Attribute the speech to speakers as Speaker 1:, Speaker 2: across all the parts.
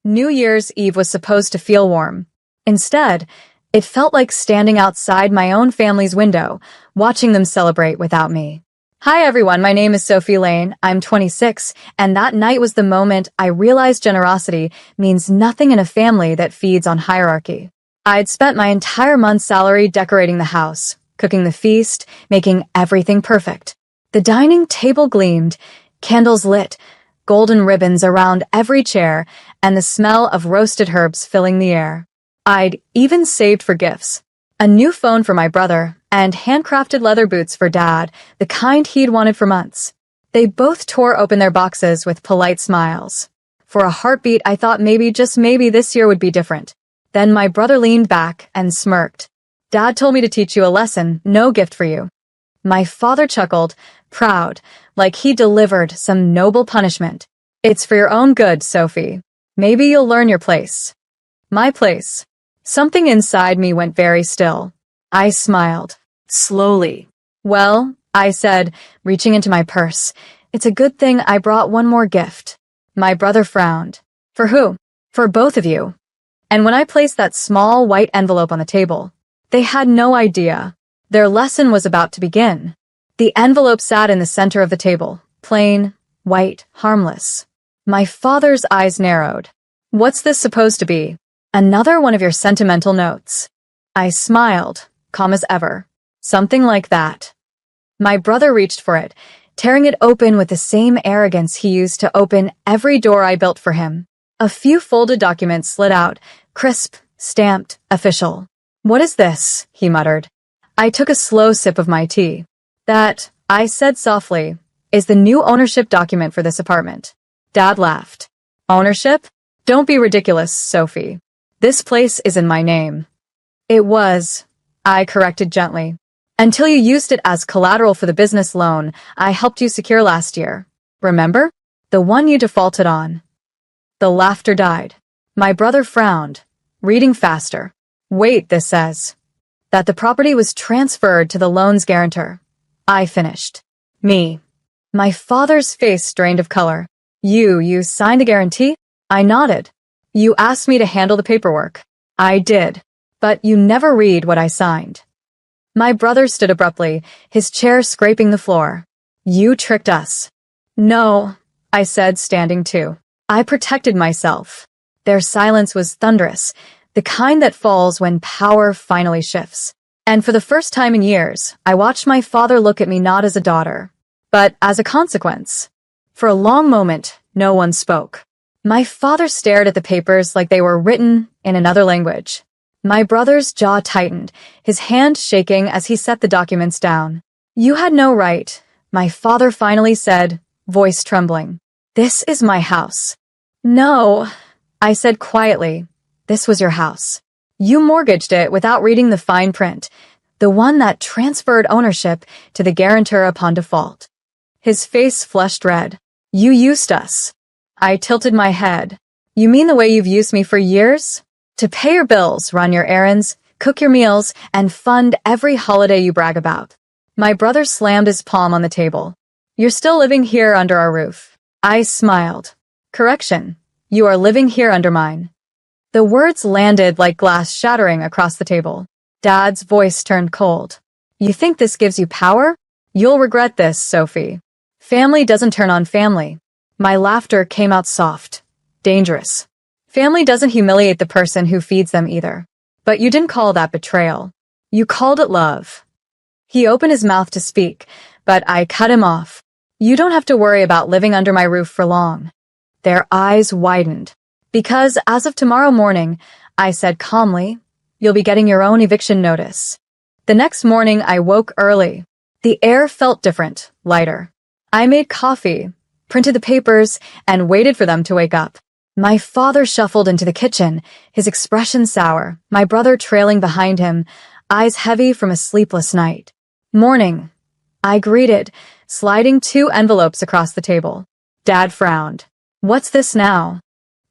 Speaker 1: New Year's Eve was supposed to feel warm. Instead, it felt like standing outside my own family's window, watching them celebrate without me. Hi everyone, my name is Sophie Lane, I'm 26, and that night was the moment I realized generosity means nothing in a family that feeds on hierarchy. I'd spent my entire month's salary decorating the house, cooking the feast, making everything perfect. The dining table gleamed, candles lit, golden ribbons around every chair, and the smell of roasted herbs filling the air. I'd even saved for gifts. A new phone for my brother, and handcrafted leather boots for Dad, the kind he'd wanted for months. They both tore open their boxes with polite smiles. For a heartbeat, I thought maybe, just maybe, this year would be different. Then my brother leaned back and smirked. Dad told me to teach you a lesson, no gift for you. My father chuckled, proud, like he delivered some noble punishment. It's for your own good, Sophie. Maybe you'll learn your place. My place. Something inside me went very still. I smiled. Slowly. Well, I said, reaching into my purse, it's a good thing I brought one more gift. My brother frowned. For who? For both of you. And when I placed that small white envelope on the table, they had no idea. Their lesson was about to begin. The envelope sat in the center of the table, plain, white, harmless. My father's eyes narrowed. What's this supposed to be? Another one of your sentimental notes. I smiled, calm as ever. Something like that. My brother reached for it, tearing it open with the same arrogance he used to open every door I built for him. A few folded documents slid out, crisp, stamped, official. What is this? He muttered. I took a slow sip of my tea. That, I said softly, is the new ownership document for this apartment. Dad laughed. Ownership? Don't be ridiculous, Sophie. This place is in my name. It was, I corrected gently. Until you used it as collateral for the business loan I helped you secure last year. Remember? The one you defaulted on. The laughter died. My brother frowned, reading faster. Wait, this says that the property was transferred to the loan's guarantor. I finished. Me. My father's face drained of color. You signed the guarantee? I nodded. You asked me to handle the paperwork. I did. But you never read what I signed. My brother stood abruptly, his chair scraping the floor. You tricked us. No, I said, standing too. I protected myself. Their silence was thunderous, the kind that falls when power finally shifts. And for the first time in years, I watched my father look at me not as a daughter, but as a consequence. For a long moment, no one spoke. My father stared at the papers like they were written in another language. My brother's jaw tightened, his hand shaking as he set the documents down. You had no right, my father finally said, voice trembling. This is my house. No, I said quietly. This was your house. You mortgaged it without reading the fine print, the one that transferred ownership to the guarantor upon default. His face flushed red. You used us. I tilted my head. You mean the way you've used me for years? To pay your bills, run your errands, cook your meals, and fund every holiday you brag about. My brother slammed his palm on the table. You're still living here under our roof. I smiled. Correction. You are living here under mine. The words landed like glass shattering across the table. Dad's voice turned cold. You think this gives you power? You'll regret this, Sophie. Family doesn't turn on family. My laughter came out soft. Dangerous. Family doesn't humiliate the person who feeds them either. But you didn't call that betrayal. You called it love. He opened his mouth to speak, but I cut him off. You don't have to worry about living under my roof for long. Their eyes widened. Because as of tomorrow morning, I said calmly, you'll be getting your own eviction notice. The next morning, I woke early. The air felt different, lighter. I made coffee, printed the papers, and waited for them to wake up. My father shuffled into the kitchen, his expression sour, my brother trailing behind him, eyes heavy from a sleepless night. Morning. I greeted, sliding 2 envelopes across the table. Dad frowned. What's this now?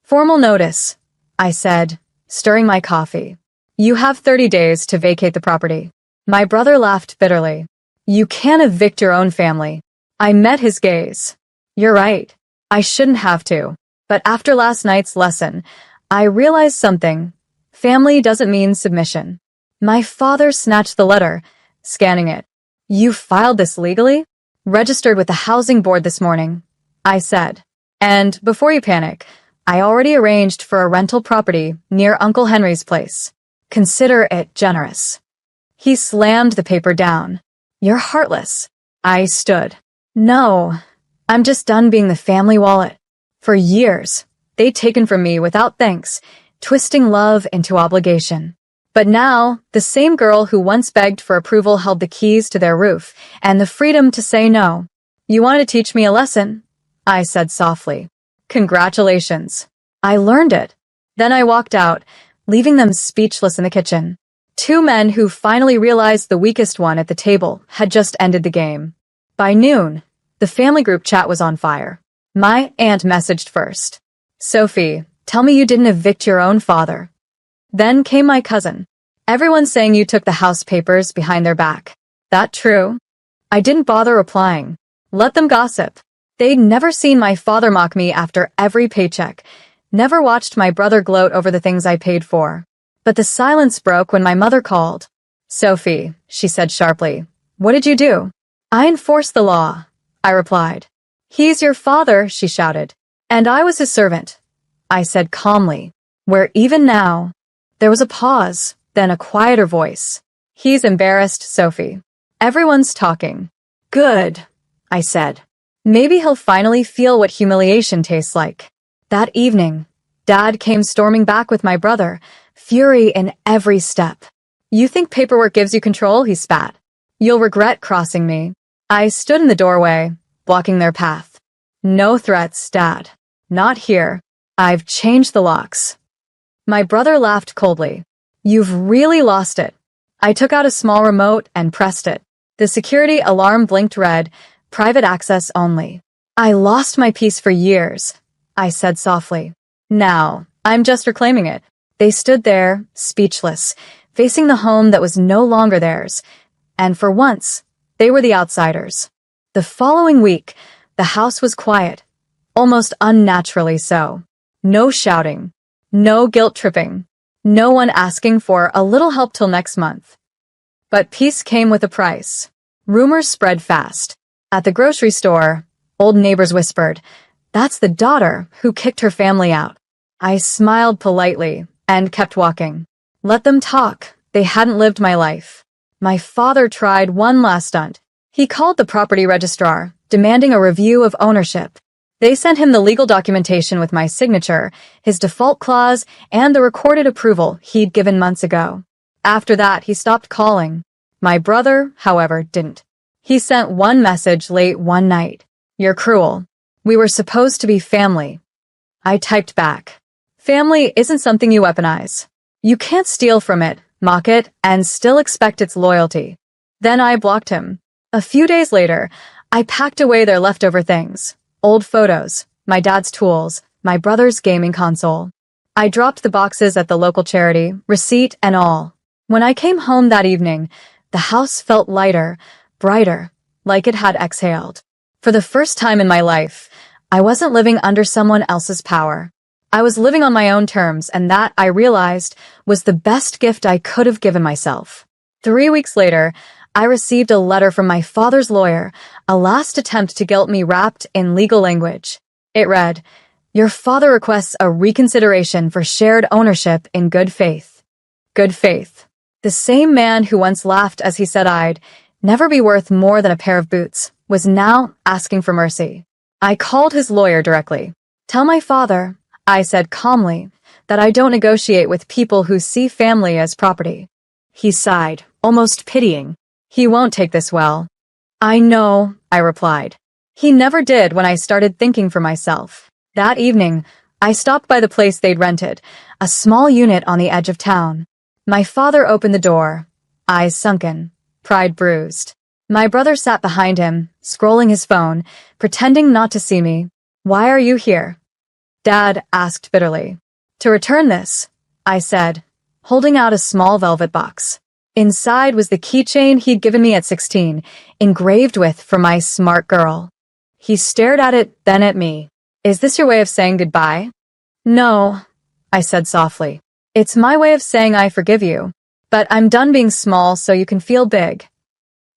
Speaker 1: Formal notice, I said, stirring my coffee. You have 30 days to vacate the property. My brother laughed bitterly. You can't evict your own family. I met his gaze. You're right. I shouldn't have to. But after last night's lesson, I realized something. Family doesn't mean submission. My father snatched the letter, scanning it. You filed this legally? Registered with the housing board this morning, I said. And before you panic, I already arranged for a rental property near Uncle Henry's place. Consider it generous. He slammed the paper down. You're heartless. I stood. No, I'm just done being the family wallet. For years, they'd taken from me without thanks, twisting love into obligation. But now, the same girl who once begged for approval held the keys to their roof and the freedom to say no. You wanted to teach me a lesson, I said softly. Congratulations. I learned it. Then I walked out, leaving them speechless in the kitchen. Two men who finally realized the weakest one at the table had just ended the game. By noon, the family group chat was on fire. My aunt messaged first. Sophie, tell me you didn't evict your own father. Then came my cousin. Everyone's saying you took the house papers behind their back. That true? I didn't bother replying. Let them gossip. They'd never seen my father mock me after every paycheck, never watched my brother gloat over the things I paid for. But the silence broke when my mother called. Sophie, she said sharply, what did you do? I enforced the law, I replied. He's your father, she shouted. And I was his servant, I said calmly. Where even now, there was a pause, then a quieter voice. He's embarrassed, Sophie. Everyone's talking. Good, I said. Maybe he'll finally feel what humiliation tastes like. That evening, Dad came storming back with my brother, fury in every step. You think paperwork gives you control? He spat. You'll regret crossing me. I stood in the doorway, blocking their path. No threats, Dad. Not here. I've changed the locks. My brother laughed coldly. You've really lost it. I took out a small remote and pressed it. The security alarm blinked red, private access only. I lost my peace for years, I said softly. Now, I'm just reclaiming it. They stood there, speechless, facing the home that was no longer theirs. And for once, they were the outsiders. The following week, the house was quiet, almost unnaturally so. No shouting, no guilt-tripping, no one asking for a little help till next month. But peace came with a price. Rumors spread fast. At the grocery store, old neighbors whispered, that's the daughter who kicked her family out. I smiled politely and kept walking. Let them talk. They hadn't lived my life. My father tried one last stunt. He called the property registrar, demanding a review of ownership. They sent him the legal documentation with my signature, his default clause, and the recorded approval he'd given months ago. After that, he stopped calling. My brother, however, didn't. He sent one message late one night. You're cruel. We were supposed to be family. I typed back. Family isn't something you weaponize. You can't steal from it, mock it, and still expect its loyalty. Then I blocked him. A few days later, I packed away their leftover things. Old photos, my dad's tools, my brother's gaming console. I dropped the boxes at the local charity, receipt and all. When I came home that evening, the house felt lighter, brighter, like it had exhaled. For the first time in my life, I wasn't living under someone else's power. I was living on my own terms, and that, I realized, was the best gift I could have given myself. 3 weeks later, I received a letter from my father's lawyer, a last attempt to guilt me wrapped in legal language. It read, your father requests a reconsideration for shared ownership in good faith. Good faith. The same man who once laughed as he said I'd never be worth more than a pair of boots was now asking for mercy. I called his lawyer directly. Tell my father, I said calmly, that I don't negotiate with people who see family as property. He sighed, almost pitying. He won't take this well. I know, I replied. He never did when I started thinking for myself. That evening, I stopped by the place they'd rented, a small unit on the edge of town. My father opened the door, eyes sunken, pride bruised. My brother sat behind him, scrolling his phone, pretending not to see me. Why are you here? Dad asked bitterly. To return this, I said, holding out a small velvet box. Inside was the keychain he'd given me at 16, engraved with for my smart girl. He stared at it, then at me. Is this your way of saying goodbye? No, I said softly. It's my way of saying I forgive you. But I'm done being small so you can feel big.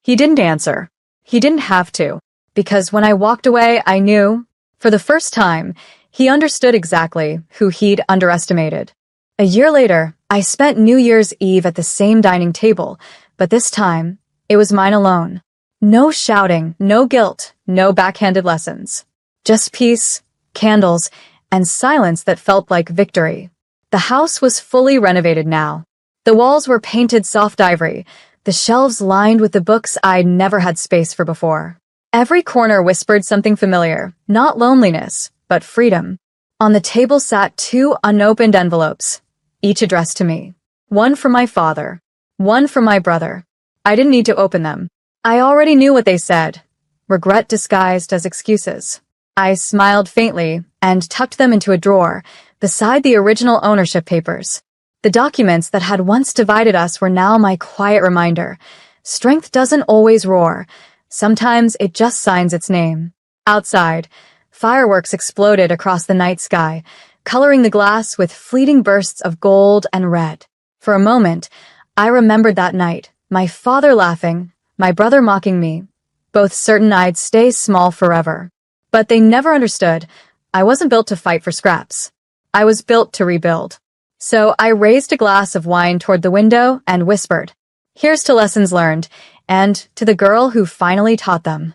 Speaker 1: He didn't answer. He didn't have to. Because when I walked away, I knew, for the first time, he understood exactly who he'd underestimated. A year later, I spent New Year's Eve at the same dining table, but this time, it was mine alone. No shouting, no guilt, no backhanded lessons. Just peace, candles, and silence that felt like victory. The house was fully renovated now. The walls were painted soft ivory, the shelves lined with the books I'd never had space for before. Every corner whispered something familiar, not loneliness, but freedom. On the table sat 2 unopened envelopes, each addressed to me. One from my father, one from my brother. I didn't need to open them. I already knew what they said, regret disguised as excuses. I smiled faintly and tucked them into a drawer beside the original ownership papers. The documents that had once divided us were now my quiet reminder. Strength doesn't always roar. Sometimes it just signs its name. Outside, fireworks exploded across the night sky, coloring the glass with fleeting bursts of gold and red. For a moment, I remembered that night, my father laughing, my brother mocking me, both certain I'd stay small forever. But they never understood. I wasn't built to fight for scraps. I was built to rebuild. So I raised a glass of wine toward the window and whispered, "Here's to lessons learned, and to the girl who finally taught them."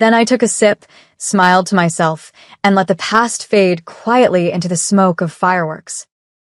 Speaker 1: Then I took a sip, smiled to myself, and let the past fade quietly into the smoke of fireworks.